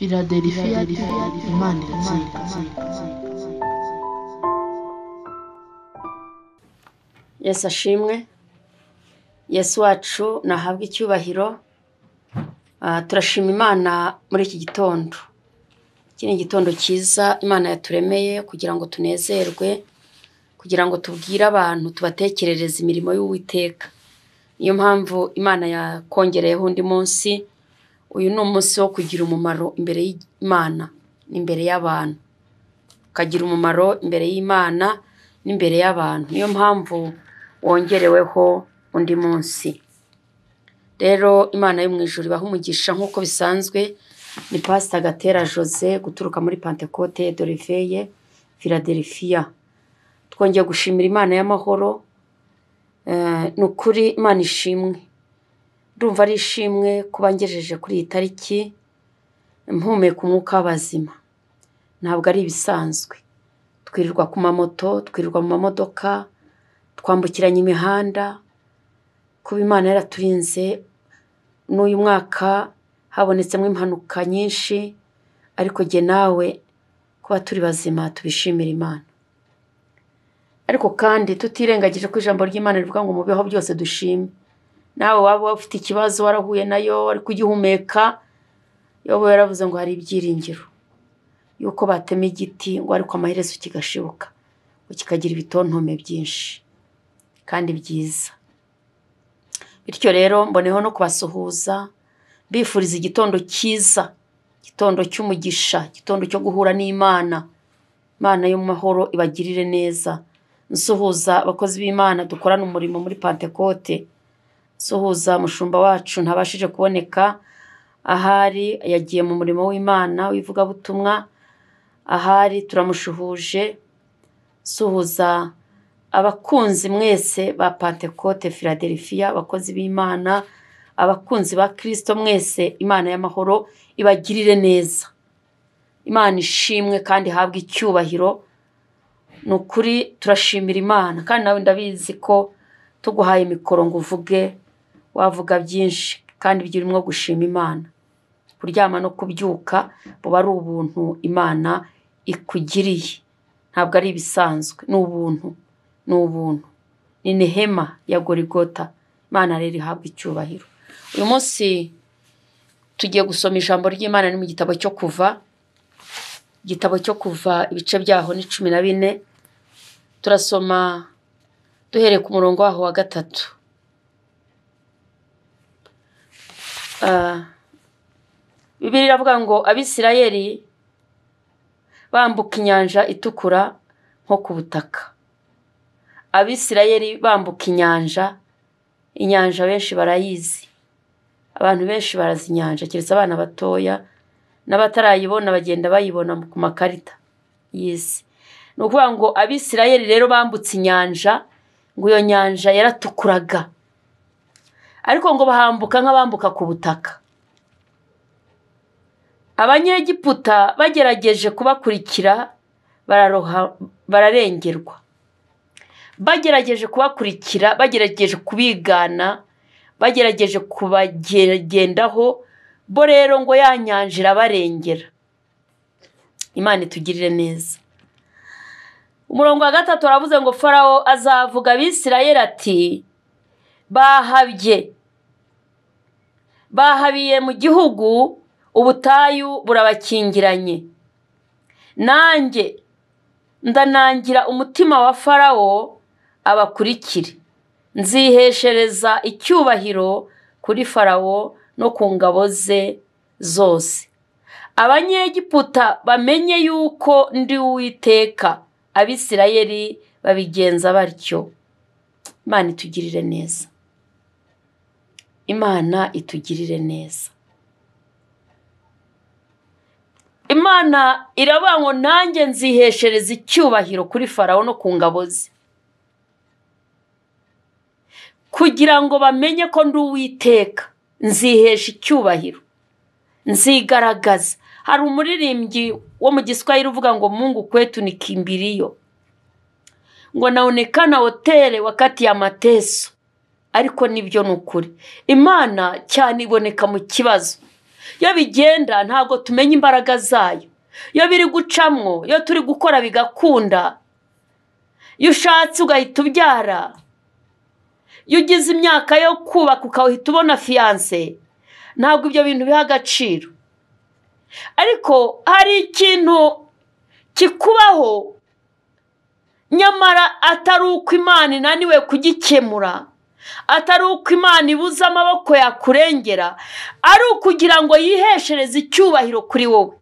Philadelphia Imana iratsinda. Yesu ashimwe. Yesu wacu nahabwe icyubahiro. Turashima Imana muri iki gitondo. Iki ni igitondo cyiza Imana yaturemeye kugira ngo tunezerwe, kugira ngo tubwire abantu, tubatekerereze imirimo y'Uwiteka. Niyo mpamvu Imana yakongereyeho undi munsi. Uyu ni umunsi wo kugira umumaro imbere y'Imana n'imbere y'abantu. Ukagira umumaro imbere y'Imana n'imbere y'abantu. Niyo mpamvu wongereweho undi munsi. Rero Imana yo mu ijuru ibaha umugisha nk'uko bisanzwe. Ni Pastor Gatera Jose guturuka muri Pentecote de Réveil Philadelphia. Twongeye gushimira Imana y'amahoro. Nukuri Imana ishimwe. Ndumva ari ishimwe kuba ngejeje kuri iyi tariki mpumeka umwuka w'abazima. Ntabwo ari ibisanzwe. Twirirwa ku mamoto, twirirwa mu mamodoka, twambukiranya imihanda. Kuba Imana yaraturinze n'uyu mwaka habonetsemo impanuka nyinshi, ariko jye nawe kuba turi bazima tubishimira Imana. Ariko kandi tutirengagije ko ijambo ry'Imana rivuga ngo mubeho byose dushime. Nawe waba ufite ikibazo warahuye nayo ari kugihumeka, Yobu yaravuze ngo hari ibyiringiro yuko batema igiti ngo ariko amaherezo kigashibuka, ngo kikagira ibitontome byinshi kandi byiza. Bityo rero mboneho no kubasuhuza, bifuriza igitondo cyiza, igitondo cy'umugisha, igitondo cyo guhura n'Imana. Imana yo mu mahoro ibagirire neza. Nsuhuza abakozi b'Imana dukorana umurimo muri Pentecote. Nsuhuza mushumba wacu ntabashije kuboneka, ahari yagiye mu murimo w'Imana w'ivugabutumwa, ahari turamushuhuje. Nsuhuza abakunzi mwese ba Pentecote Philadelphia, abakozi b'Imana, abakunzi ba Kristo mwese, Imana y'amahoro ibagirire neza. Imana ishimwe kandi habwe icyubahiro. Nukuri turashimira Imana, kandi nawe ndabizi ko tuguhaye mikoro ngo uvuge, wavuga byinshi kandi byirimo gushima Imana. Kuryama no kubyuka buba ari ubuntu Imana ikugiriye. Ntabwo ari ibisanzwe, ni ubuntu. Ni ubuntu. Ni nehema ya Gorigota. Imana rero ihabwe icyubahiro. Uyu munsi tugiye gusoma ijambo ry'Imana ni mu gitabo cyo Kuva. Igitabo cyo Kuva ibice byaho ni 14. Turasoma duhereye ku murongo waho wa 3. Bibiliya iravuga ngo Abisirayeli bambuka inyanja itukura nko ku butaka. Abisirayeli bambuka inyanja. Inyanja benshi barayizi. Abantu benshi barazi inyanja, keretse abana batoya n'abatarayibona bagenda bayibona ku makarita y'isi. Ni ukuvuga ngo Abisirayeli rero bambutse inyanja, ngo iyo nyanja yaratukuraga, ariko ngo bahambuka nk'abambuka ku butaka. Abanyegiputa bagerageje kubakurikira bararengerwa. Bagerageje kubakurikira, bagerageje kubigana, bagerageje kubagendaho, bo rero ngo ya nyanja irabarengera. Imana itugirire neza. Umurongo wa 3 aravuze ngo Farawo azavuga Abisirayeli ati, bahabiye mu gihugu, ubutayu burabakingiranye. Nanjye ndanangira umutima wa Farawo abakurikire. Nziheshereza icyubahiro kuri Farawo no ku ngabo ze zose. Abanyegiputa bamenye yuko ndi Uwiteka. Abisirayeli babigenza batyo. Imana itugirire neza. Imana itugirire neza. Imana iravuga ngo nanjye nziheshereza icyubahiro kuri Farawo no ku ngabo ze, kugira ngo bamenye ko ndi Uwiteka. Nzihesha icyubahiro, nzigaragaza. Hari umuririmbyi wo mu Giswahili uvuga ngo Mungu kwetu ni kimbilio, ngo naonekana hoteli wakati ya mateso. Ariko nibyo nukuri. Imana cyane iboneka mu kibazo. iyo bigenda ntabwo tumenya imbaraga zayo, iyo biri gucamwo, iyo turi gukora bigakunda, iyo ushatse ugahita ubyara, iyo ugize imyaka yo kubaka ukahita ubona fiyanse, ntabwo ibyo bintu biha agaciro. ariko hari ikintu kikubaho nyamara atari uko Imana inaniwe kugikemura, atari uko Imana ibuze amaboko yakurengera, ari ukugira ngo yiheshereze icyubahiro kuri wowe.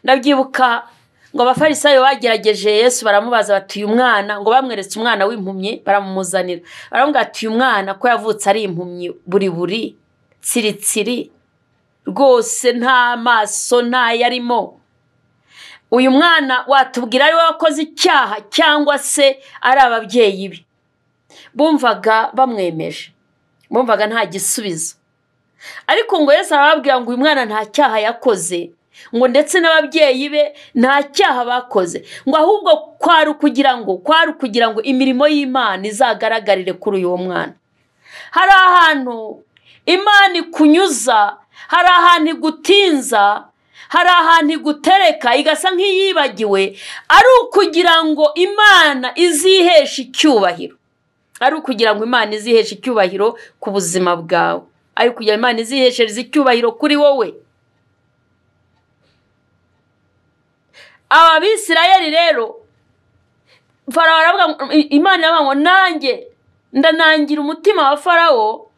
Ndabyibuka ngo abafarisayo bagerageje Yesu, baramubaza bati uyu mwana, ngo bamweretse umwana w'impumyi baramumuzanira, baramubwira ati uyu mwana ko yavutse ari impumyi buri tsiritsiri rwose nta maso nta yarimo, uyu mwana watubwira ari we wakoze icyaha cyangwa se ari ababyeyi be? Bumvaga bamwemeje, bumvaga nta gisubizo. Ariko ngo Yesu arababwira ngo uyu mwana nta cyaha yakoze, ngo ndetse n'ababyeyi be nta cyaha bakoze, ngo ahubwo kwari ukugira ngo imirimo y'Imana izagaragarire kuri uyu mwana. Hari ahantu Imana ikunyuza, hari ahantu igutinza, hari ahantu igutereka igasa nk'iyibagiwe, ari ukugira ngo Imana iziheshe icyubahiro, ari ukugira ngo Imana iziheshe icyubahiro ku buzima bwawe, ari kugira Imana iziheshereze icyubahiro kuri wowe. Aba Bisirayeli rero, Farawo aravuga, Imana iravuga ngo nanjye ndanangira umutima wa Farawo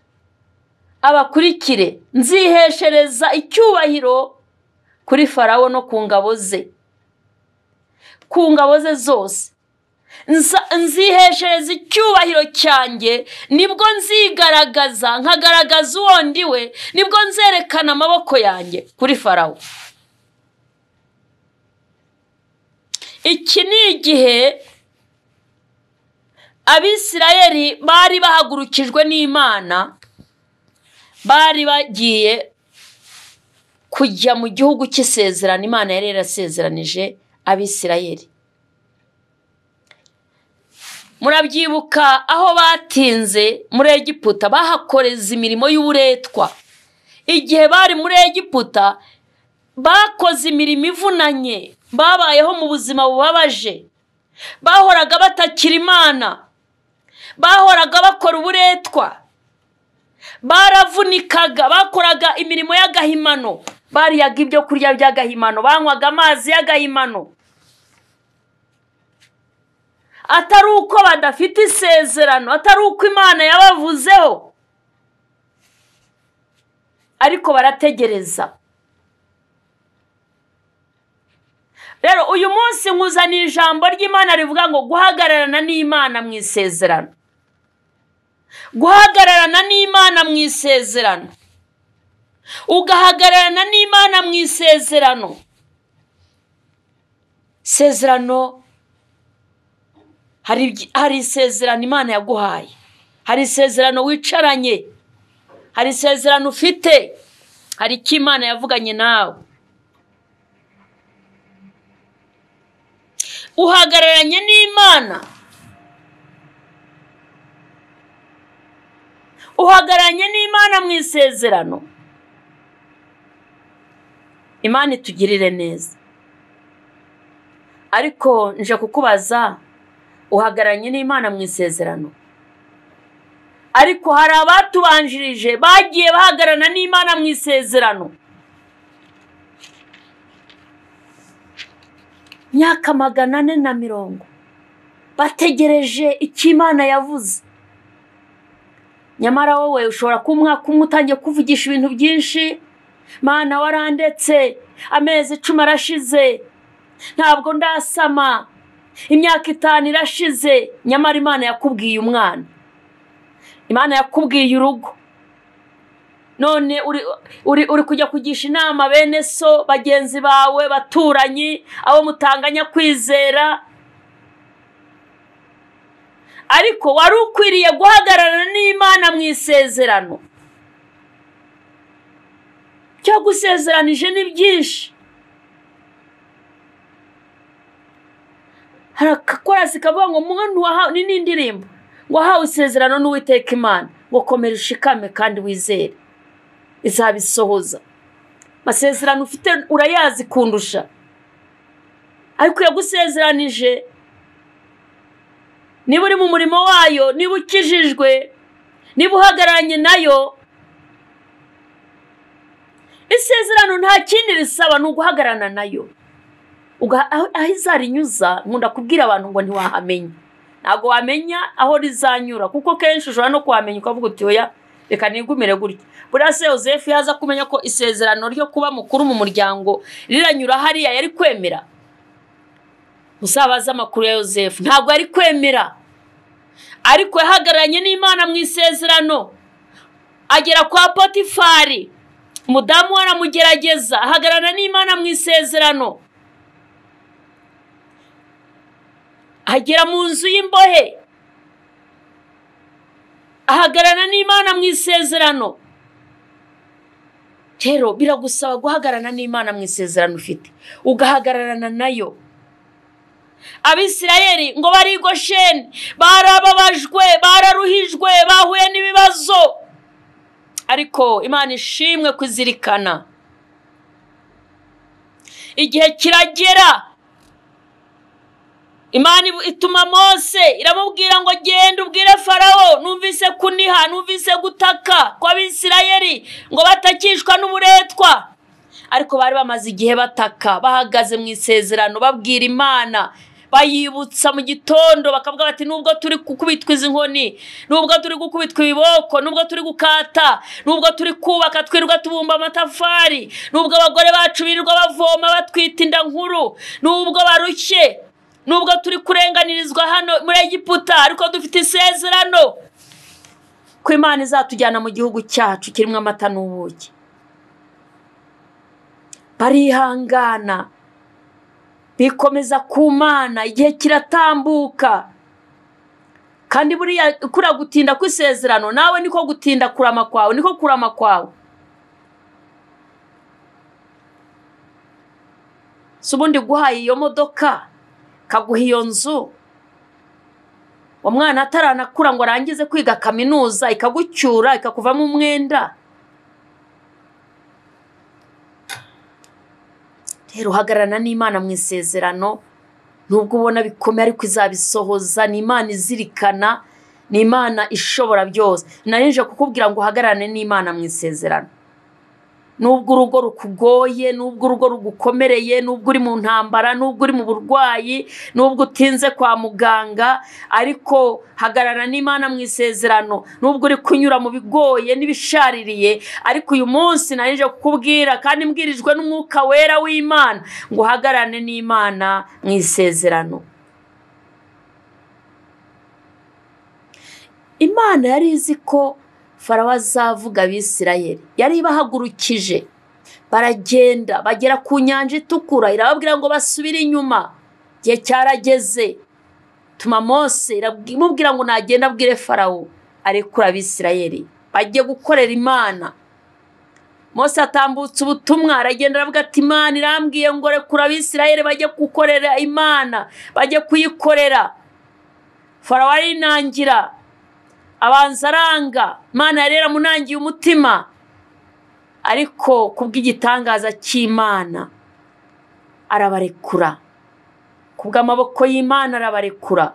abakurikire, nziheshereza icyubahiro kuri Farawo no ku ngabo ze, ku ngabo ze zose nziheshereza icyubahiro cyanjye, nibwo nzigaragaza nkagaragaza uwo ndiwe, nibwo nzerekana amaboko yanjye kuri Farawo. Iki ni igihe Abisirayeli bari bahagurukijwe n'Imana, bari bagiye kujya mu gihugu cy'isezerano Imana yari yarasezeranije Abisirayeli. Murabyibuka aho batinze muri Egiputa, bahakoreza imirimo y'uburetwa. Igihe bari muri Egiputa bakoze imirimo ivunanye, babayeho mu buzima bubabaje, bahoraga batakira Imana, bahoraga bakora uburetwa, baravunikaga, bakoraga imirimo y'agahimano, bariyaga ibyo kurya by'agahimano, banywaga amazi y'agahimano. Atari uko badafite isezerano, atari uko Imana yabavuzeho, ariko barategereza. Rero uyu munsi nkuzaniye ijambo ry'Imana rivuga ngo guhagararana n'Imana mu isezerano, guhagararana n'Imana mu isezerano, ugahagararana n'Imana mu isezerano. Isezerano, hari isezerano Imana yaguhaye, hari isezerano wicaranye, hari isezerano ufite, hari icyo Imana yavuganye nawe. Uhagararanye n'Imana, uhagararanye n'Imana mu isezerano, Imana itugirire neza. Ariko nje kukubaza, uhagararanye n'Imana mu isezerano? Ariko hari abatubanjirije bagiye bahagararana n'Imana mu isezerano myaka 440, bategereje icyo Imana yavuze. Nyamara wowe ushobora kuba umwaka umwe utangiye kuvugisha ibintu byinshi, Mana warandetse, amezi 10 arashize, ntabwo ndasama, imyaka 5 irashize. Nyamara Imana yakubwiye umwana, Imana yakubwiye urugo, none uri kujya kugisha inama bene so, bagenzi bawe, baturanyi, abo mutanganya kwizera. Ariko wari ukwiriye guhagararana n'Imana mu isezerano. Cyo gusezeranije ni byinshi. Harakorasi kavuga ngo umuntu wahawe n'indirimbo, ngo wahawe isezerano n'Uwiteka Imana, ngo komera ushikame kandi wizere izabisohoza. Amasezerano ufite urayazi kundusha, ariko yagusezeranije. Niba uri mu murimo wayo, niba ukijijwe, niba uhagararanye nayo, isezerano nta kindi risaba ni uguhagararana nayo. Aho izarinyuza, nkunda kubwira abantu ngo ntiwahamenya. Ntabwo wamenya aho rizanyura, kuko kenshi ushobora no kuhamenya ukavuga uti oya reka nigumire gutya. Buriya se Yozefu yaza kumenya ko isezerano ryo kuba mukuru mu muryango riranyura hariya, yari kwemera? Musabaza amakuru ya Yozefu, ntabwo yari kwemera. Ariko yahagararanye n'Imana mu isezerano, agera kwa Potifari, umudamu aramugerageza, ahagararana n'Imana mu isezerano, agera mu nzu y'imbohe, ahagararana n'Imana mu isezerano. Rero biragusaba guhagararana n'Imana mu isezerano ufite, ugahagararana nayo. Abisirayeli ngo bari i Gosheni, barababajwe, bararuhijwe, bahuye n'ibibazo, ariko Imana ishimwe kuzirikana. Igihe kiragera, Imana ituma Mose, iramubwira ngo genda ubwire Farawo, numvise kuniha, numvise gutaka kw'Abisirayeli ngo batakishwa n'uburetwa. Ariko bari bamaze igihe bataka, bahagaze mu isezerano, babwira Imana, bayibutsa mu gitondo, bakavuga bati nubwo turi gukubitwa izi nkoni, nubwo turi gukubitwa ibiboko, nubwo turi gukata, nubwo turi kubaka twirirwa tubumba amatafari, nubwo abagore bacu birirwa bavoma batwita inda nkuru, nubwo barushye, nubwo turi kurenganirizwa hano muri Egiputa, ariko dufite isezerano ko Imana izatujyana mu gihugu cyacu kirimo amata n'ubuki. Barihangana, bikomeza ku Mana, igihe kiratambuka. Kandi buriya kura gutinda kw'isezerano, nawe niko gutinda kurama kwawe, niko kurama kwawe. Subundi guhaye iyo modoka, kaguha iyo nzu, umwana ataranakura ngo arangize kwiga kaminuza, ikagucyura, ikakuvamo umwenda. Rero uhagararana n'Imana mu isezerano, nubwo ubona bikomeye ariko izabisohoza. Ni Imana izirikana, ni Imana ishobora byose. Narinje kukubwira ngo uhagararane n'Imana mu isezerano. Nubwo urugo rukugoye, nubwo urugo rugukomereye, nubwo uri mu ntambara, nubwo uri mu burwayi, nubwo utinze kwa muganga, ariko hagararana n'Imana mu isezerano. Nubwo uri kunyura mu bigoye n'ibishaririye, ariko uyu munsi narinje kukubwira kandi mbwirijwe n'Umwuka Wera w'Imana ngo uhagararane n'Imana mu isezerano. Imana yari izi ko Farawo azavuga Abisirayeli, yari bahagurukije, baragenda bagera ku nyanja itukura, irababwira ngo basubire inyuma, igihe cyarageze. Tuma Mose, iramubwira ngo nagenda abwire Farawo arekura Abisirayeli bajye gukorera Imana. Mose atambutse ubutumwa, aragenda aravuga ati Imana irambwiye ngo rekura Abisirayeli bajye gukorera Imana, bajye kuyikorera. Farawo arinangira, abanza aranga. Imana yari yaramunangiye umutima, ariko kubw'igitangaza cy'Imana arabarekura, kubw'amaboko y'Imana arabarekura.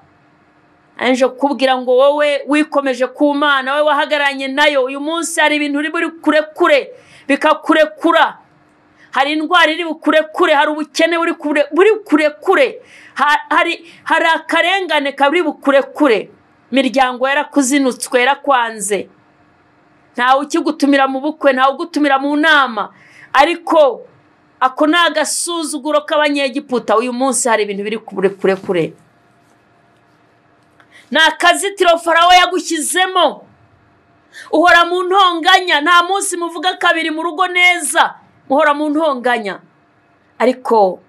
Anje kubwira ngo wowe wikomeje ku Mana, wowe wahagararanye nayo, uyu munsi hari ibintu uri buri kurekure bikakurekura. Hari indwara iri bukurekure, hari ubukene buri kurekure, hari akarengane kaburi bukurekure. Miryango yarakuzinutswe, yarakwanze, ntawe ukigutumira mu bukwe, ntawe ugutumira mu nama, ariko ako ni agasuzuguro k'Abanyegiputa. Uyu munsi hari ibintu biri kurekure, ni akazitiro Farawo yagushyizemo. Uhora mu ntonganya, nta munsi muvuga kabiri mu rugo neza, uhora mu ntonganya. Ariko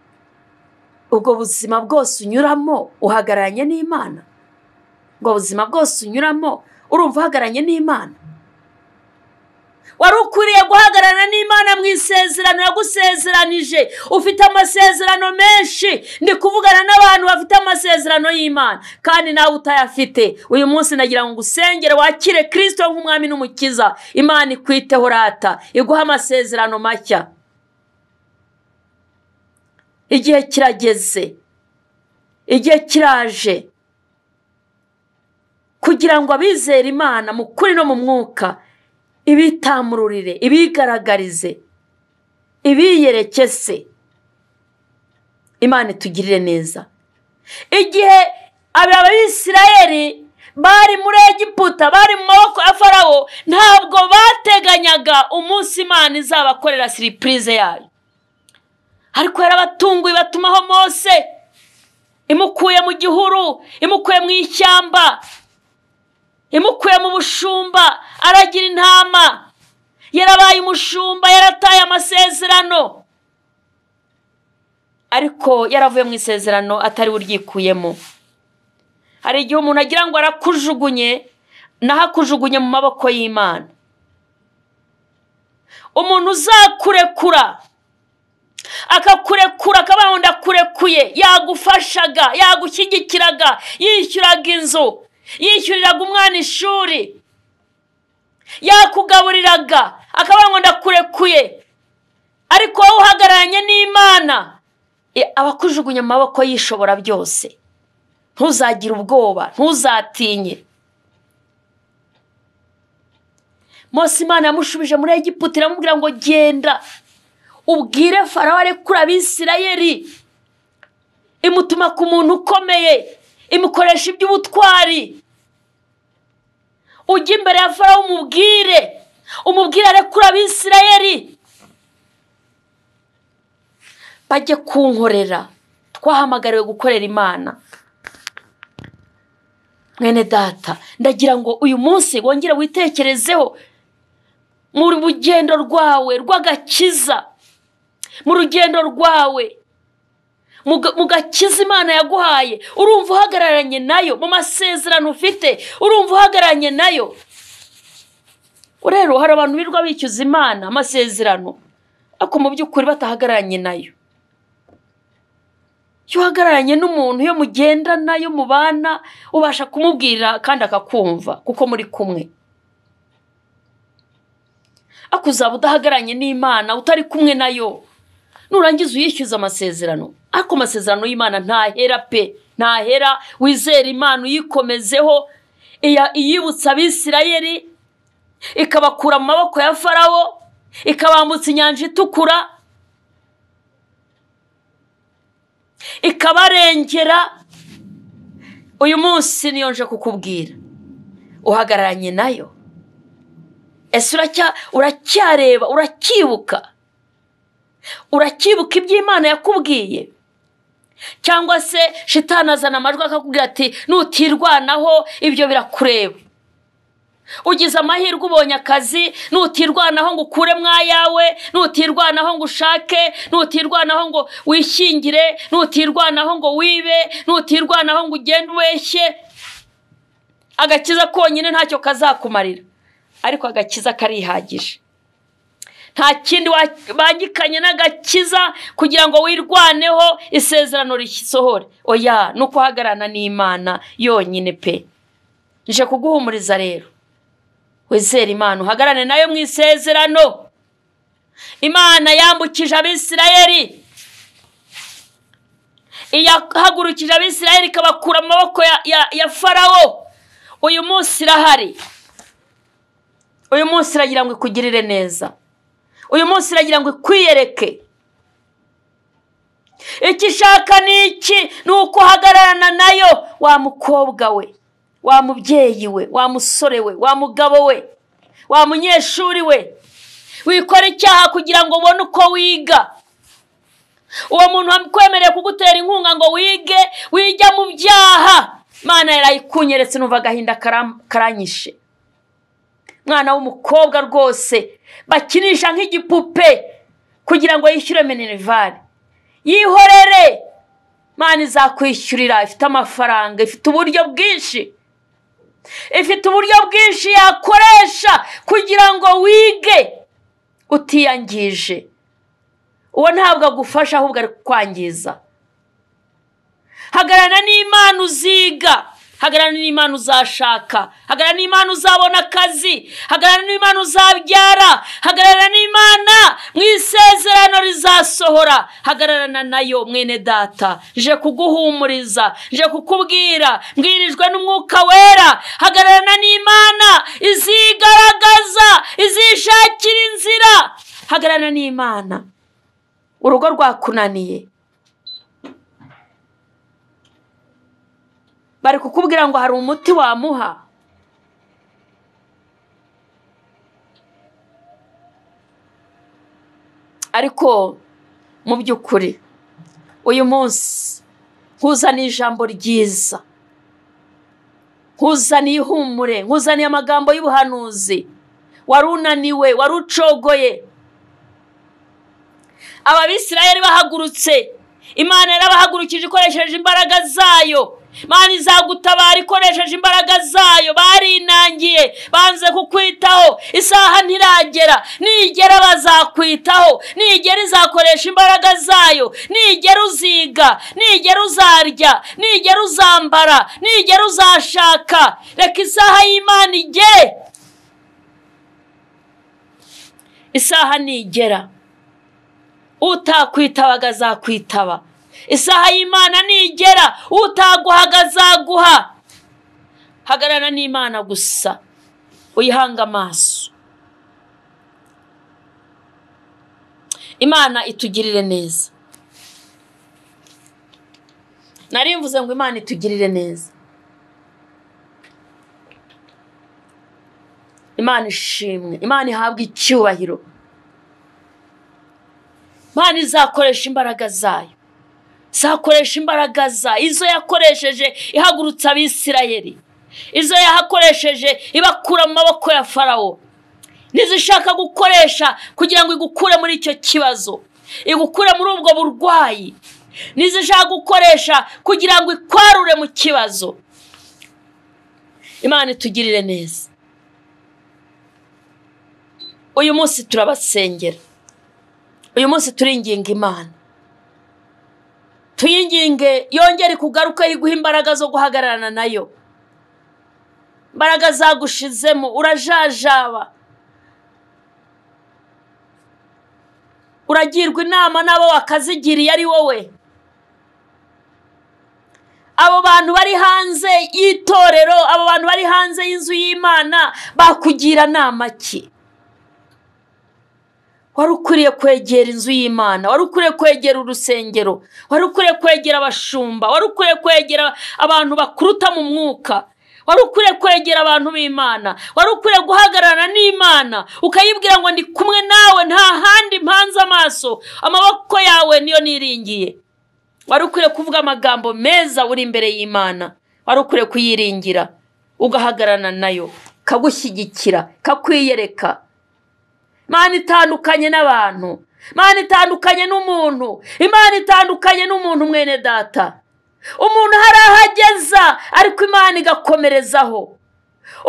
ubwo buzima bwose unyuramo uhagararanye n'Imana, ubwo buzima bwose unyuramo urumva uhagararanye n'Imana. wari ukwiriye guhagarara n'Imana mu isezerano yagusezeranije. Ufite amasezerano menshi, ndi kuvugana n'abantu bafite amasezerano y'Imana kandi nawe utayafite. Uyu munsi nagira ngo ngusengere wakire Kristo nk'umwami n'umukiza. Imana ikwiteho rata, iguha amasezerano mashya. Igihe kirageze, igihe kiraje kugira ngo abizera Imana mu kuri no mu mwuka ibitamururire, ibigaragarize, ibiyerekese. Imana itugirire neza. Igihe Abisirayeli bari muri Egiputa, bari mu maboko ya Farawo, ntabwo bateganyaga umunsi Imana izabakorera surprise yayo. Ariko yarabatunguye batumaho Mose, imukuye mu gihuru, imukuye mu ishyamba, imukuye mu bushumba aragira intama. Yarabaye umushumba, yarataye amasezerano, ariko yaravuye mu isezerano atari uryikuyemo. Hari igihe umuntu agira ngo arakujugunye, naho akujugunye mu maboko y'Imana. Umuntu uzakurekura akakurekura akabaho ndakurekuye, yagufashaga, yagushyigikiraga, yishyuraga inzu, yishyuriraga umwana ishuri, yakugaburiraga, akabaho ndakurekuye. Ariko wowe uhagararanye n'Imana, abakujugunya mu maboko y'Ishobora byose. Ntuzagire ubwoba, ntuzatinye. Mose Imana yamushubije muri Egiputa, iramubwira ngo genda ubwire Farawo arekura Abisirayeli. Imutuma ku muntu ukomeye, imukoresha iby'ubutwari. Ujye imbere ya Farawo umubwire arekura Abisirayeli. Bajye kunkorera. Twahamagariwe gukorera Imana. Mwene data, ndagira ngo uyu munsi wongere witekerezeho mu rugendo rwawe rw'agakiza, mu rugendo rwawe mu gakiza Imana yaguhaye. Urumva uhagararanye nayo mu masezerano ufite, urumva uhagararanye nayo. Rero hari abantu birwa bicyuza Imana amasezerano, ariko mu by'ukuri batahagararanye nayo. Iyo uhagararanye n'umuntu, iyo mugendana, iyo mubana, ubasha kumubwira kandi akakumva kuko muri kumwe. Ariko uzaba udahagararanye n'Imana, utari kumwe nayo, nurangiza uyishyuza amasezerano. Ariko amasezerano y'Imana ntahera pe, ntahera. Wizera Imana uyikomezeho. Iyibutsa Abisirayeli, ikabakura mu maboko ya Farawo, ikabambutsa inyanja itukura, ikabarengera. Uyu munsi niyo nje kukubwira, uhagararanye nayo. Ese uracyareba, urakibuka iby'Imana yakubwiye? Cyangwa se shitani azana amajwi akakubwira ati nutirwanaho ibyo birakureba. Ugize amahirwe ubonye akazi, nutirwanaho ngo ukure mwayawe, nutirwanaho ngo ushake, nutirwanaho ngo wishyingire, nutirwanaho ngo wibe, nutirwanaho ngo ugende ubeshye. Agakiza konyine ntacyo kazakumarira, ariko agakiza karihagije. Nta kindi bangikanye n'agakiza kugira ngo wirwaneho isezerano risohore. Oya, nuko uhagararana n'Imana yonyine pe. Nje kuguhumuriza rero, wizere Imana, uhagararane nayo mu isezerano. Imana yambukije Abisirayeli, iyahagurukije Abisirayeli ikabakura mu maboko ya Farawo. Uyu munsi irahari. Uyu munsi iragira ngo ikugirire neza. Uyu munsi iragira ngo ikwiyereke. Ikishaka ni iki? Ni uko uhagararana nayo, wa mukobwa we, wa mubyeyi we, wa musore we, wa mugabo we, wa munyeshuri we. Wikora icyaha kugira ngo ubone uko wiga. Uwo muntu wamukwemereye kugutera inkunga ngo wige mu byaha, Imana yarayikunyeretse, numva agahinda karanyishe. Mwana w'umukobwa rwose bakinisha nk'igipupe kugira ngo yishyure minerivare. Yihorere, Imana izakwishyurira, ifite amafaranga, ifite uburyo bwinshi. ifite uburyo bwinshi yakoresha kugira ngo wige utiyangije. Uwo ntabwo agufasha ahubwo ari kwangiza. Hagararana n'Imana uziga, hagararana n'Imana uzashaka, hagararana n'Imana uzabona akazi, hagararana n'Imana uzabyara, hagararana n'Imana mu isezerano rizasohora. Hagararana nayo mwene data, nje kuguhumuriza, nje kukubwira, mbwirijwe n'Umwuka Wera. Hagararana n'Imana izigaragaza, izishakira inzira. Hagararana n'Imana. Urugo rwakunaniye, bari kukubwira ngo hari umuti wamuha. Ariko mu by'ukuri uyu munsi nkuzaniye ijambo ryiza, nkuzaniye ihumure, nkuzaniye amagambo y'ubuhanuzi. Wari unaniwe, wari ucogoye. Abisirayeli bahagurutse, Imana yarabahagurukije ikoresheje imbaraga zayo. Imana izagutabara ikoresheje imbaraga zayo. Barinangiye, banze kukwitaho. Isaha ntiragera, nigera bazakwitaho, nigera izakoresha imbaraga zayo, nigera uziga, nigera uzarya, nigera uzambara, nigera uzashaka. Reka isaha y'Imana igere. Isaha nigera, utakwitaba azakwitaba. Isaha y'Imana nigera, utaguhaga azaguha. Hagararana n'Imana gusa, uyihanga amaso. Imana itugirire neza. Nari mvuze ngo Imana itugirire neza. Imana ishimwe, Imana ihabwe icyubahiro. Imana izakoresha imbaraga zayo, izakoresha imbaraga zayo, izo yakoresheje ihagurutsa Abisirayeli, izo yahakoresheje ibakura mu maboko ya Farawo, nizishaka gukoresha kugira ngo igukure muri icyo kibazo, igukure muri ubwo burwayi, nizishaka gukoresha kugira ngo ikwarure mu kibazo. Imana itugirire neza. Uyu munsi turabasengera, uyu munsi turinginga Imana, tuyinginge yongere kugaruka iguha imbaraga zo guhagararana nayo. Imbaraga zagushizemo, urajajaba, uragirwa inama n'abo wakazigiriye ari wowe. Abo bantu bari hanze y'itorero, abo bantu bari hanze y'inzu y'Imana bakugira nama ki? Wari ukwiriye kwegera inzu y'Imana, wari ukwiriye kwegera urusengero, wari ukwiriye kwegera abashumba, wari ukwiriye kwegera abantu bakuruta mu mwuka, wari ukwiriye kwegera abantu b'Imana, wari ukwiriye guhagararana n'Imana ukayibwira ngo ndi kumwe nawe, nta handi mpanze amaso, amaboko yawe niyo niringiye. Wari ukwiriye kuvuga amagambo meza uri imbere y'Imana, wari ukwiriye kuyiringira ugahagararana nayo, kagushyigikira, kakwiyereka. Imana itandukanye n'abantu, Imana itandukanye n'umuntu, Imana itandukanye n'umuntu mwene data. Umuntu hari ahageza ariko Imana igakomerezaho.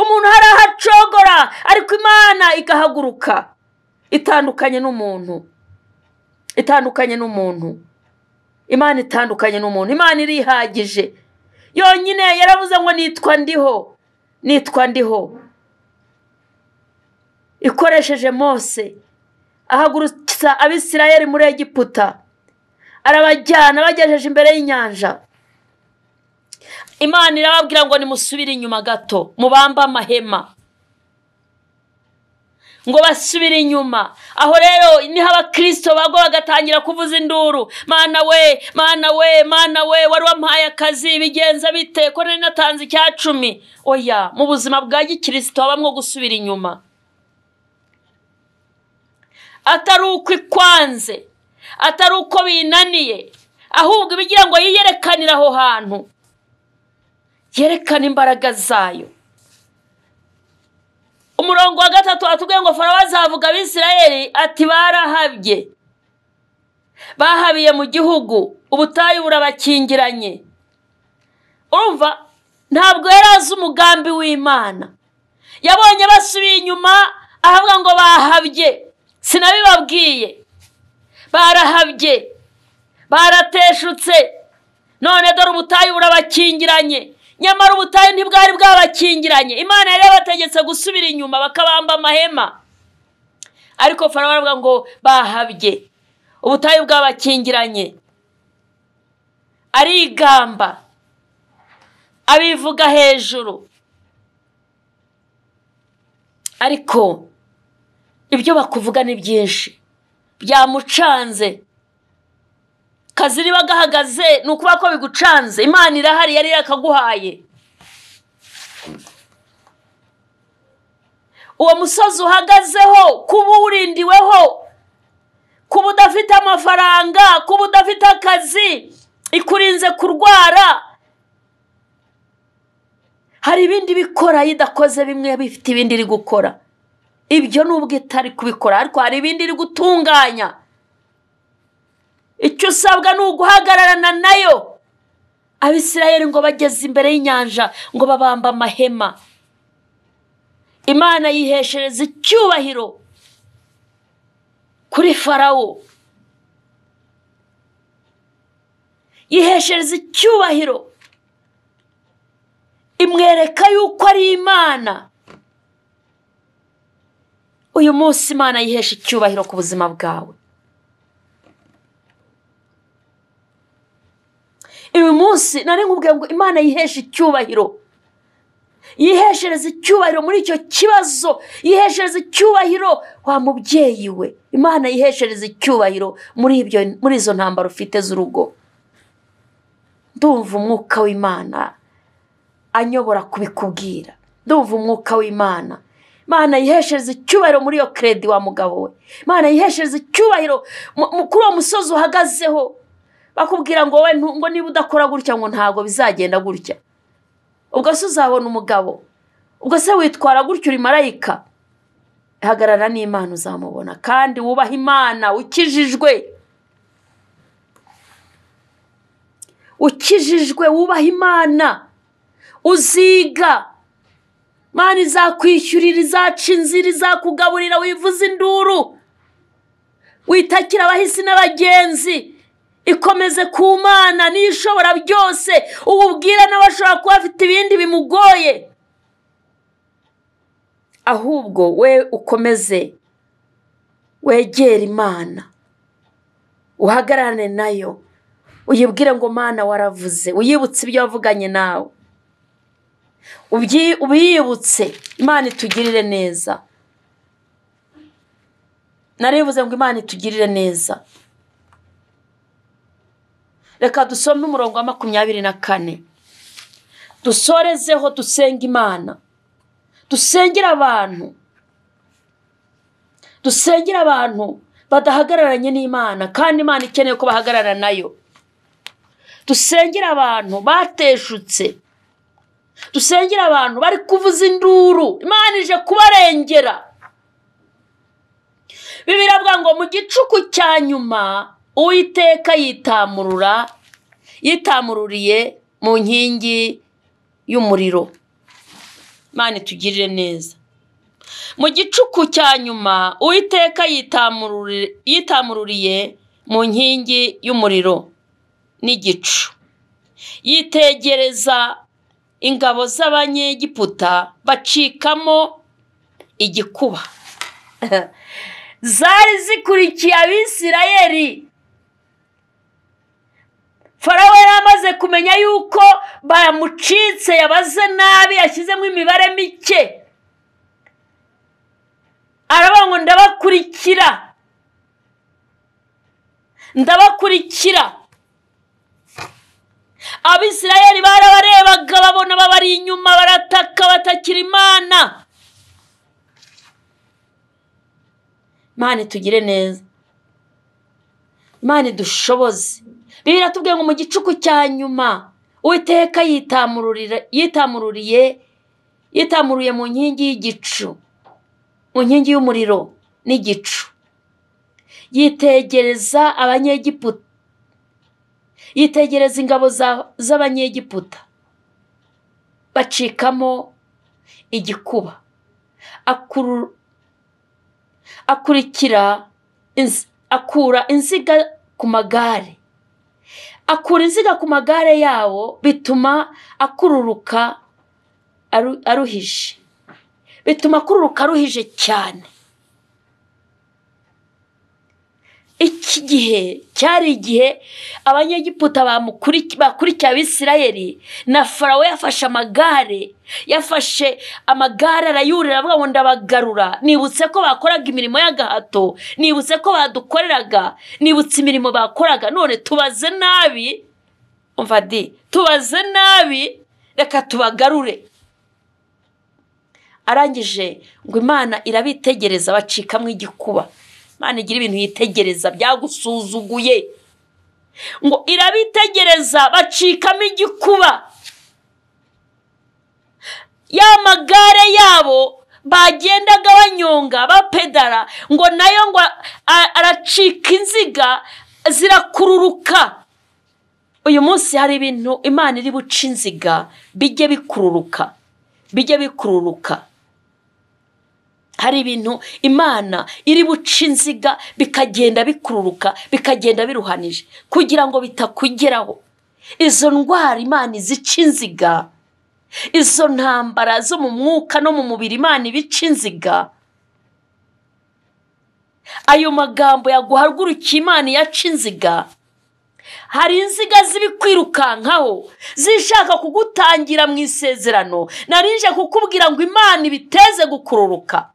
Umuntu hari ahacogora ariko Imana igahaguruka. Itandukanye n'umuntu, itandukanye n'umuntu. Imana itandukanye n'umuntu. Imana irihagije yonyine. Yaravuze ngo nitwa ndiho, nitwa ndiho. Ikoresheje Mose ahagurutsa Abisirayeli muri Egiputa, arabajyana bagejeje imbere y'inyanja. Imana irababwira ngo nimusubire inyuma gato, mubamba amahema, ngo basubire inyuma. Aho rero niho abakristo bago bagatangira kuvuza induru, Mana we, Mana we, Mana we, wari wampaye akazi, bigenza bite ko nari natanze icya 10? Oya, mu buzima bwa gikristo habamwo gusubira inyuma. Atari uko ikwanze, atari uko binaniye, ahubwo bigira ngo yiyerekanire aho hantu, yerekana imbaraga zayo. Umurongo wa 3 atubwiye ngo Farawo azavuga Abisirayeli ati barahabye, bahabiye mu gihugu, ubutayu burabakingiranye. Urumva ntabwo yari azi umugambi w'Imana. Yabonye basubiye inyuma ahavuga ngo bahabye. Sinabibabwiye, barahabye, barateshutse, none dore ubutayu burabakingiranye. Nyamara ubutayu ntibwari bwabakingiranye. Imana yari yabategetse gusubira inyuma bakabamba amahema, ariko Farawo aravuga ngo bahabye, ubutayu bwabakingiranye. Arigamba, abivuga hejuru, ariko ibyo bakuvuga ni byinshi, byamucanze. Kazi niba gahagaze ni ukuba ko bigucanze. Imana irahari, yari yakaguhaye. Uwo musozi uhagazeho, kuba urindiweho, kuba udafite amafaranga, kuba udafite akazi, ikurinze kurwara. Hari ibindi bikora idakoze bimwe, bifite ibindi iri gukora. Ibyo nubwo itari kubikora, ariko hari ibindi iri gutunganya. Icyo usabwa ni uguhagararana nayo. Abisirayeli ngo bageze imbere y'inyanja ngo babamba amahema. Imana yiheshereza icyubahiro kuri Farawo, yiheshereza icyubahiro, imwereka yuko ari Imana. Uyu munsi Imana yihesha icyubahiro ku buzima bwawe. Uyu munsi nari nkubwiye ngo Imana yihesha icyubahiro, yiheshereza icyubahiro muri icyo kibazo, yiheshereza icyubahiro wa mubyeyi we. Imana yiheshereza icyubahiro muri izo ntambaro ufite z'urugo. Ndumva umwuka w'Imana anyobora kubikubwira. Ndumva umwuka w'Imana. Imana yiheshereza icyubahiro muri iyo kredi wa mugabo we. Imana yiheshereza icyubahiro kuri uwo musozi uhagazeho. Bakubwira ngo wowe ngo niba udakora gutya ngo ntago bizagenda gutya. Ubwo se uzabona umugabo? Ubwo se witwara gutya uri marayika? Hagarara n'Imana uzamubona, kandi wubaha Imana, ukijijwe. Ukijijwe, wubaha Imana, uziga. Imana izakwishyurira, izaca inzira, izakugaburira, wivuza induru, witakira abahisi n'abagenzi. Ikomeze ku Mana, niyo ishobora byose. Ububwira n'abashobora kuba afite ibindi bimugoye, ahubwo we ukomeze wegere Imana, uhagararane nayo, uyibwire ngo Mana waravuze. Uyibutse ibyo wavuganye nawe, ubiyibutse. Imana itugirire neza. Narivuze ngo Imana itugirire neza. Reka dusome umurongo wa 24. Dusorezeho dusenga Imana. Dusengera abantu. Dusengera abantu badahagararanye n'Imana, kandi Imana ikeneye ko bahagarara nayo. Dusengera abantu bateshutse. Dusengera abantu bari kuvuza induru. Imana ije kubarengera. Bibiliya ivuga ngo mu gicuku cya nyuma Uwiteka yitamururiye mu nkingi y'umuriro. Imana itugirire neza. Mu gicuku cya nyuma Uwiteka yitamururiye mu nkingi y'umuriro n'igicu. Yitegereza ingabo z'Abanyegiputa bacikamo igikuba. Zari zikurikiye Abisirayeli. Farawo yari amaze kumenya yuko bamucitse, yabaze nabi, yashyizemo imibare mike. Aravuga ngo ndabakurikira. Abisirayeli barabarebaga, babona babari inyuma, barataka batakira Imana. Imana itugire neza. Imana idushoboze. Bibiliya iratubwiye ngo mu gicuku cya nyuma Uwiteka yitamururiye mu nkingi y'igicu, mu nkingi y'umuriro n'igicu. Yitegereza Abanyegiputa, yitegereza ingabo z'Abanyegiputa bacikamo igikuba. Akura inziga ku magare. Akura inziga ku magare yabo, bituma akururuka aruhije. Bituma akururuka aruhije cyane. Iki gihe cyari igihe abanyegiputa bakurikiye Abisirayeli, na Farawo yafashe amagare arayurira avuga ngo ndabagarura. Nibutse ko bakoraga imirimo y'agahato, nibutse ko badukoreraga, nibutse imirimo bakoraga, none tubaze nabi. Umva tubaze nabi, reka tubagarure. Arangije ngo Imana irabitegereza, bacikamo igikuba. Imana igira ibintu yitegereza byagusuzuguye, ngo irabitegereza bacikamo igikuba. Ya magare yabo bagendaga banyonga bapedara, ngo nayo ngo aracika, inziga zirakururuka. Uyu munsi hari ibintu Imana iri buca inziga bijye bikururuka. Hari ibintu Imana iri buca inziga bikagenda bikururuka, bikagenda biruhanije kugira ngo bitakugeraho. Izo ndwara Imana izica inziga, izo ntambara zo mu mwuka no mu mubiri Imana ibica inziga. Ayo magambo yaguhagurukiye Imana yaca inziga. Hari inziga zibikwirukankaho zishaka kugutangira mu isezerano. Narinje kukubwira ngo Imana ibiteze gukururuka.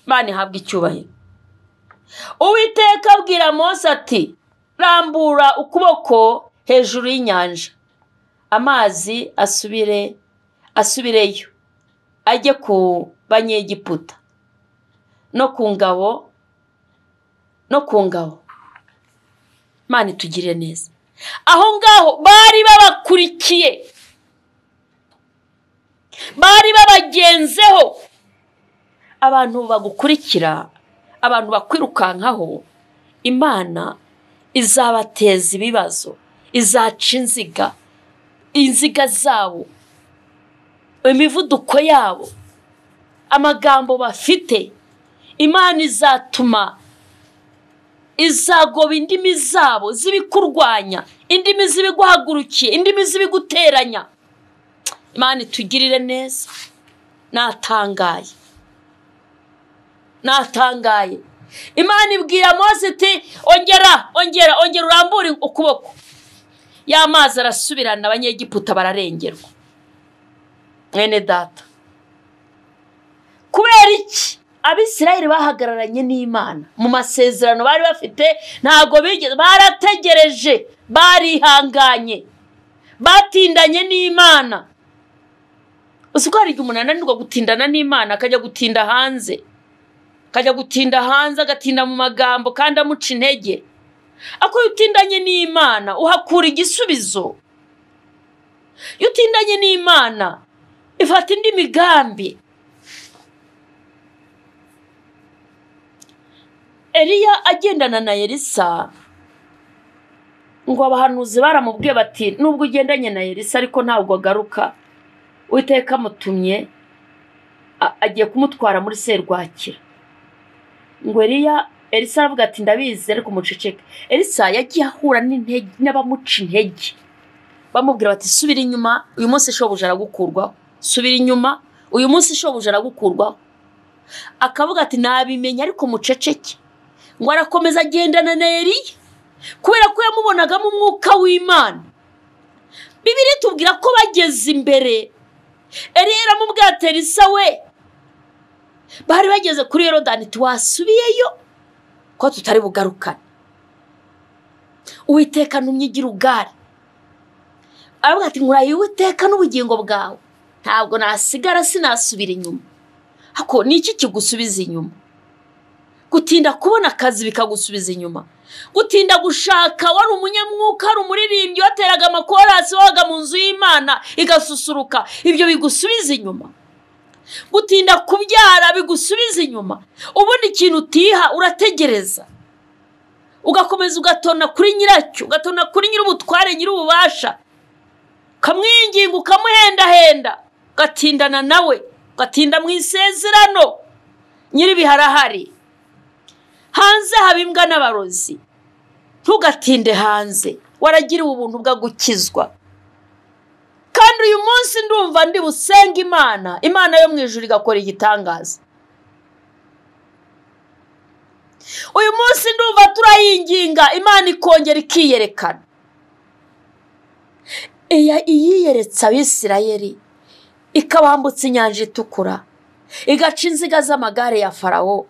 Imana ihabwa icyubahiro. Uwiteka abwira Mose ati, rambura ukuboko hejuru y'inyanja, amazi asubireyo, ajye ku banyegiputa no ku ngabo. Imana itugirire neza. Aho ngaho bari babakurikiye, bari babagenzeho. Abantu bagukurikira, abantu bakwirukankaho, Imana izabateza ibibazo, izaca inziga zabo, imivuduko yabo, amagambo bafite. Imana izagoba indimi zabo zibikurwanya, indimi zibiguhagurukiye, indimi zibiguteranya. Imana itugirire neza. Natangaye. Imana ibwira Mose iti, ongera urambure ukuboko. Ya mazi arasubirana, abanyegiputa bararengerwa. Mwene data, kubera iki Abisirayeli bahagararanye n'Imana mu masezerano bari bafite? Ntago bigeze, barategereje, barihanganye, batindanye n'Imana. Usuko hari umuntu ananirwa gutindana n'Imana, akajya gutinda hanze, agatinda mu magambo kandi amuca intege. Ako utindanye n'Imana uhakura igisubizo. Utindanye n'Imana ifata indi migambi. Eliya agendana na Elisa, ngo abahanuzi baramubwiye bati, nubwo ugendanye na Elisa ariko ntabwo agaruka. Uwiteka amutumye, agiye kumutwara muri serwakira. Ngo Elisa aravuga ati, ndabizi ariko muceceke. Elisa yagiye ahura n'abamuca intege, bamubwira bati, subira inyuma, uyu munsi shobuja aragukurwaho. Subira inyuma, uyu munsi shobuja aragukurwaho. Akavuga ati, nabimenya ariko muceceke. Ngo arakomeza agendana na Eliya kubera ko yamubonagamo umwuka w'Imana. Bibiliya itubwira ko bageze imbere, Eliya aramubwira ati, Elisa we, bari bageze kuri Yorodani, tuwasubiyeyo ko tutari bugarukane. Uwiteka ntumye igira ugari. Aravuga ati, nkurahiye Uwiteka n'ubugingo bwawe, ntabwo nasigara sinasubira inyuma. Hako niki kigusubiza inyuma? Gutinda kubona akazi bikagusubiza inyuma. Gutinda gushaka, wari umunyamwuka, wari umuririmbyi, wateraga amakorasi, wabaga mu nzu y'Imana igasusuruka, ibyo bigusubiza inyuma. Gutinda kubyara bigusubiza inyuma. Ubundi ikintu utiha urategereza, ugakomeza ugatona kuri nyiracyo, ugatona kuri nyir'ubutware, nyir'ububasha. ukamwinginga ukamuhendahenda ugatindana nawe, ugatinda mu isezerano. Nyiribihe arahari. Hanze haba imbwa n'abarozi, ntugatinde hanze, waragiriwe ubuntu bwo gukizwa. Kandi uyu munsi ndumva ndi busenga Imana yo mu ijuru igakora igitangaza. Uyu munsi ndumva turayinginga Imana ikongera ikiyerekana. Iyiyeretse Abisirayeli ikabambutsa inyanja itukura, igaca inziga z'amagare ya Farawo.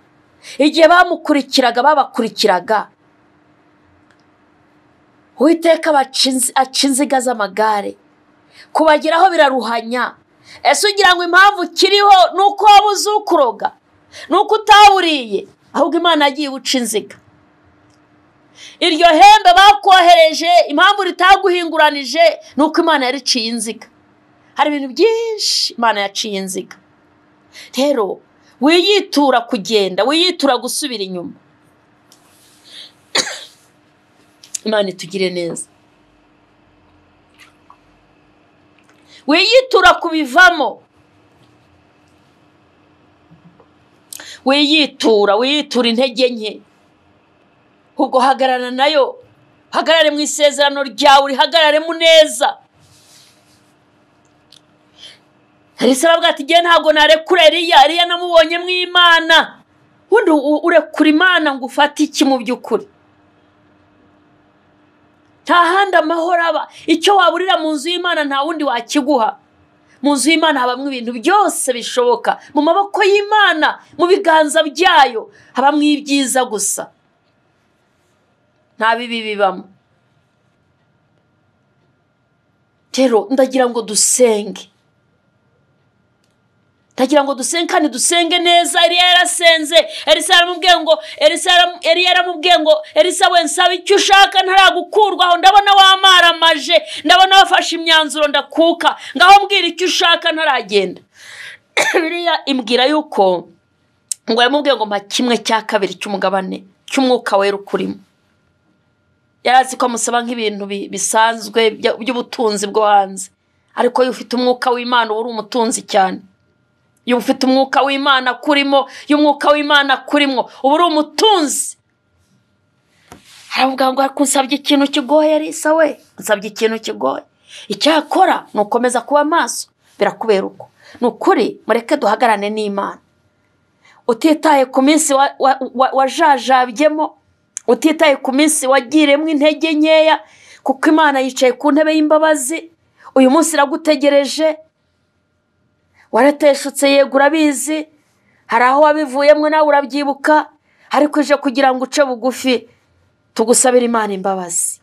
Igihe babakurikiraga Uwiteka aca inziga z'amagare, kubageraho biraruhanya. Ese ugira ngo impamvu kiriho nuko wabuze ukuroga, nuko utaburiye, ahubwo Imana yagiye uca inziga. Iryo hembe bakohereje impamvu ritaguhinguranije nuko Imana yariciye inziga. Hari ibintu byinshi Imana yaciye inziga. Rero wiyitura kugenda, wiyitura gusubira inyuma. Imana itugire neza. Wiyitura kubivamo, wiyitura intege nke, ubwo hagarara nayo, hagarare mu isezerano ryawe, urihagararemo neza. Elisa aravuga ati ngiye ntabwo narekura Eliya namubonye mu Imana. Undi urekura Imana ngo ufate iki mu by'ukuri? Nta handi amahoro aba. Icyo waburira mu nzu y'Imana nta wundi wakiguha. Mu nzu y'Imana habamo ibintu byose bishoboka. Mu maboko y'Imana, mu biganza byayo habamo ibyiza gusa, nta bibi bibamo. Rero ndagira ngo dusenge, kandi dusenge neza. Eliya yarasenze. Elisa yaramubwiye ngo Elisa we nsaba icyo ushaka ntaragukurwaho, ndabona wamaramaje, ndabona wafashe imyanzuro ndakuka, ngaho mbwira icyo ushaka ntaragenda. Eliya imbwira yuko ngo yamubwiye ngo mpa 1/2 cy'umugabane cy'umwuka wera ukurimo. Yarazi ko amusaba nk'ibintu bisanzwe by'ubutunzi bwo hanze, ariko iyo ufite umwuka w'Imana uri umutunzi cyane. Iyo ufite umwuka w'Imana kurimo, y'umwuka w'Imana kurimo, uba uri umutunzi. Aravuga ngo nsabye ikintu kigoye Elisa we, nsabye ikintu kigoye. Icyakora nukomeza kuba maso birakubera uko. Nukuri mureke duhagarane n'Imana. Utitaye ku minsi wajajabyemo, utitaye ku minsi wagiremwe intege nkeya, kuko Imana yicaye ku ntebe y'imbabazi. Uyu munsi iragutegereje. Warateshutse yego urabizi, hari aho wabivuyemo nawe urabyibuka, ariko uje kugira ngo uce bugufi tugusabira Imana imbabazi.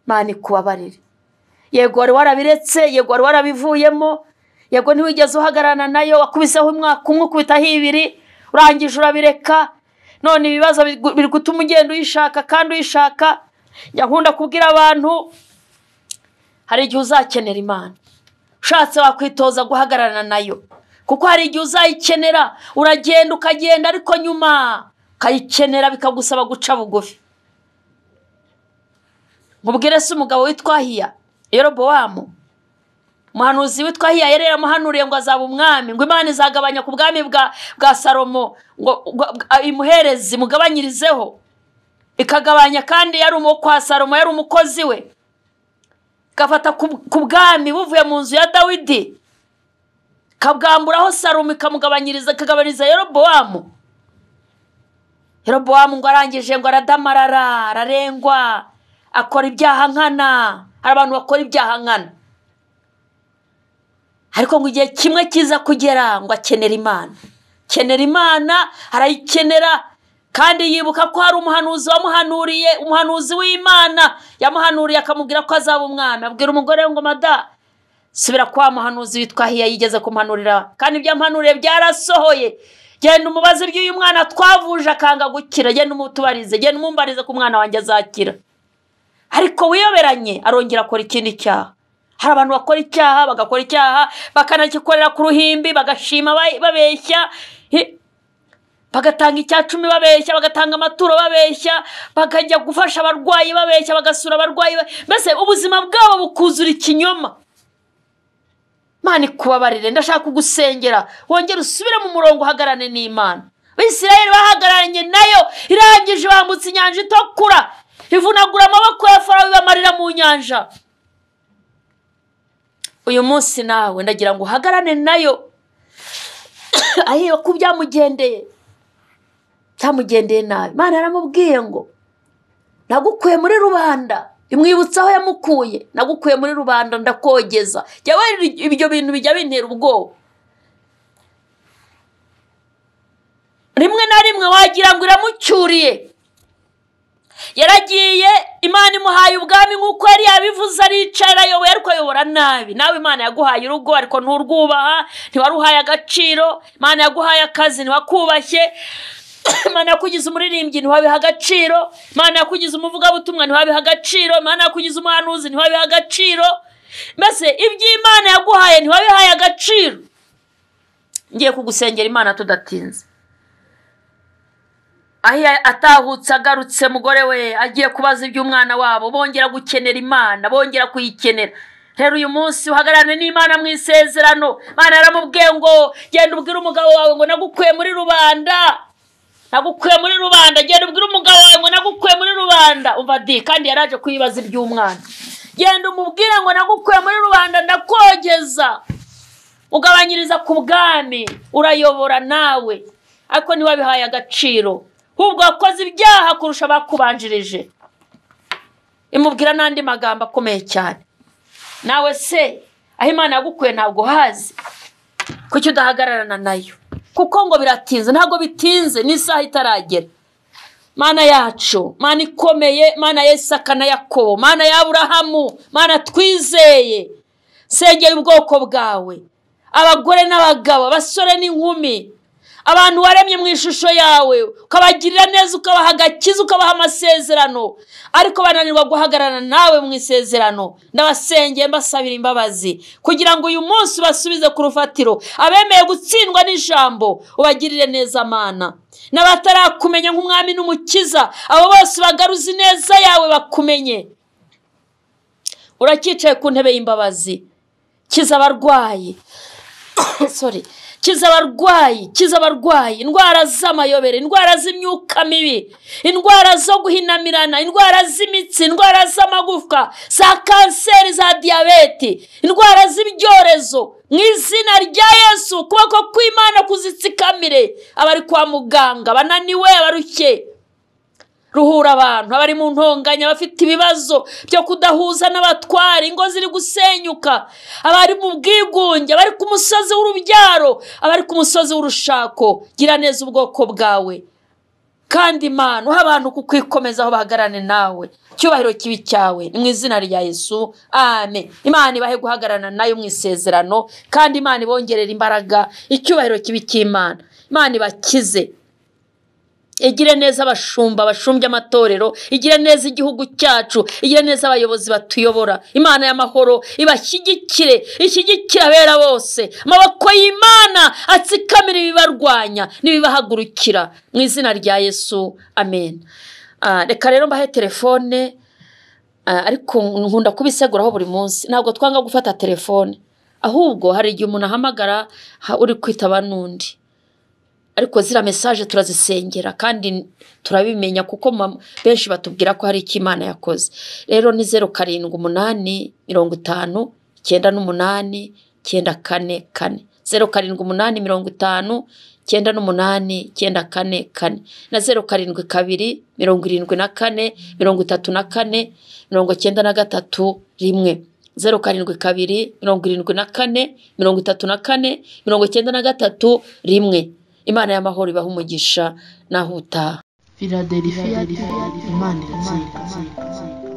Imana ikubabarire. Yego wari warabiretse, yego wari warabivuyemo, yego ntiwigeze uhagarana nayo, wakubiseho umwaka umwe ukubitaho 2, urangije urabireka. None ibibazo biri gutuma ugenda uyishaka kandi uyishaka. Nkunda kubwira abantu, hari igihe uzakenera Imana, ushatse wakwitoza guhagararana nayo, kuko hari igihe uzayikenera, uragenda ukagenda, ariko nyuma ukayikenera bikagusaba guca bugufi. Mubwire se umugabo witwa Ahiya, Yerobowamu, umuhanuzi witwa Ahiya yari yaramuhanuriye ngo azaba umwami, ngo Imana izagabanya ku bwami bwa Salomo, ngo imuhereze mugabanyirizeho, ikagabanya. kandi yari kwa Salomo yari umukozi we, gafata ku bwami buvuye mu nzu ya Dawidi, kabwamburaho Salomo ikagabanyiriza Yerobowamu. Yerobowamu ngo arangije ngo aradamarara, ararengwa, akora ibyaha nkana. Hari abantu bakora ibyaha nkana, ariko ngo igihe kimwe kiza kugera ngo akenera Imana, arayikenera. Kandi yibuka ko hari umuhanuzi wamuhanuriye, umuhanuzi w'Imana yamuhanuriye akamubwira ko azaba umwami. Abwira umugore ngo mada, subira kwa muhanuzi witwa Ahiya yigeze kumuhanurira, kandi ibyamuhanuriye byarasohoye. Genda umubaze by'uyu mwana twavuje akanga gukira, genda umutubarize, genda umumbarize ko umwana wanjye azakira. Ariko wiyoberanye arongera akora ikindi cyaha. Hari abantu bakora icyaha, bagakora icyaha bakanagikorera ku ruhimbi, bagashima babeshya, bagatanga 10 babeshya, bagatanga amaturo babeshya, bakajya gufasha abarwayi babeshya, bagasura abarwayi. Mbese ubuzima bwabo bukuzura ikinyoma. Imana ikubabarire, ndashaka kugusengera wongere usubire mu murongo uhagarane n'Imana. Abisirayeli bahagararanye nayo, irangije bambutse inyanja itukura, ivunagura amaboko ya Farawo ibamarira mu nyanja. Uyu munsi nawe ndagira ngo uhagarane nayo, ahiyo ku byamugendeye nabi. Imana yaramubwiye ngo nagukuye muri rubanda, imwibutsa aho yamukuye, nagukuye muri rubanda ndakogeza. Jyawe ibyo bintu bijya bintera ubwoba. Rimwe na rimwe wagira ngo iramucyuriye, yaragiye, Imana imuhaye ubwami nk'uko yari yabivuze, aricara ayoboye ariko ayobora nabi. Nawe Imana yaguhaye urugo ariko nturwubaha, ntiwaruhaye agaciro. Imana yaguhaye akazi ntiwakubashye. Imana yakugize umuririmbyi ntiwabiha agaciro. Imana yakugize umuvugabutumwa ntiwabiha agaciro. Imana yakugize umuhanuzi ntiwabiha agaciro. Mbese iby'Imana yaguhaye ntiwabihaye agaciro. Ngiye kugusengera Imana tudatinze. Ahi atahutse agarutse mugore we agiye kubaza iby'umwana wabo, bongera gukenera Imana, bongera kuyikenera. Rero uyu munsi uhagarane n'Imana mu isezerano. Imana yaramubwiye ngo genda ubwire umugabo wawe ngo nagukuye muri rubanda. Nagukuye muri rubanda, genda ubwire umugabo wawe ngo nagukuye muri rubanda. Umva di, kandi yaraje kuyibaza iby'umwana. Genda umubwire ngo nagukuye muri rubanda ndakogeza. Ugabanyiriza ku bwami, urayobora nawe. Ariko ntiwabihaye agaciro, ahubwo wakoze ibyaha kurusha bakubanjirije. Imubwira n'andi magambo akomeye cyane. Nawe se aho Imana yagukuye ntabwo hazi, kuki udahagararana nayo? Kuko ngo biratinze. Ntabwo bitinze, n'isaha itaragera. Mana yacu, Mana ikomeye, Mana ya Isaka na Yakobo, Mana ya Aburahamu, Mana twizeye, sengera ubwoko bwawe, abagore n'abagabo, abasore n'inkumi, abantu waremye mu ishusho yawe, ukabagirira neza, ukabaha agakiza, ukabaha amasezerano, ariko bananirwa guhagararana nawe mu isezerano. Ndabasengeye mbasabira imbabazi kugira ngo uyu munsi basubize ku rufatiro. Abemeye gutsindwa n'ijambo ubagirire neza Mana, n'abatarakumenya nk'umwami n'umukiza, abo bose bagaruzi neza yawe bakumenye. Urakicaye ku ntebe y'imbabazi, kiza abarwayi kiza abarwayi, indwara z'amayobere, indwara z'imyuka mibi, indwara zo guhinamirana, indwara z'imitsi, indwara z'amagufwa, za kanseri, za diyabete, indwara z'ibyorezo. Mu izina rya Yesu, ukuboko kw'Imana kuzitsikamire abari kwa muganga, bananiwe, abarushye. Ruhura abantu, abari mu ntonganya, bafite ibibazo byo kudahuza n'abatware, ingo ziri gusenyuka, abari mu bwigunge, abari ku musozi w'urubyaro, abari ku musozi w'urushako. Gira neza ubwoko bwawe, kandi Imana uha abantu kukwikomeza aho bahagarane nawe. Cyubahiro kibi cyawe ni mu izina rya Yesu, amen. Imana ibahe guhagarana nayo mu isezerano, kandi Imana ibongerera imbaraga. Icyubahiro kibi cy'Imana, Imana ibakize, igire neza abashumba bashumbye amatorero, igire neza igihugu cyacu, igire neza abayobozi batuyobora. Imana y'amahoro ibashyigikire, ishyigikire abera bose. Amaboko y'Imana atsikamira ibibarwanya n'ibibahagurukira mu izina rya Yesu, amen. Reka rero mbahe telefone, ariko nkunda kubiseguraho buri munsi. Ntabwo twanga gufata telefone, ahubwo hari igihe umuntu ahamagara uri kwitaba n'undi, ariko zira message turazisengera kandi turabimenya, kuko benshi batubwira ko hari icyo Imana yakoze. Rero ni 0788 50 98 944, 0788 50 98 944, na 0722 74 34 93 1, 0722 74 34 93 1. Imana y'amahoro ibaha umugisha naho utaha. Philadelphia, Imana iratsinda.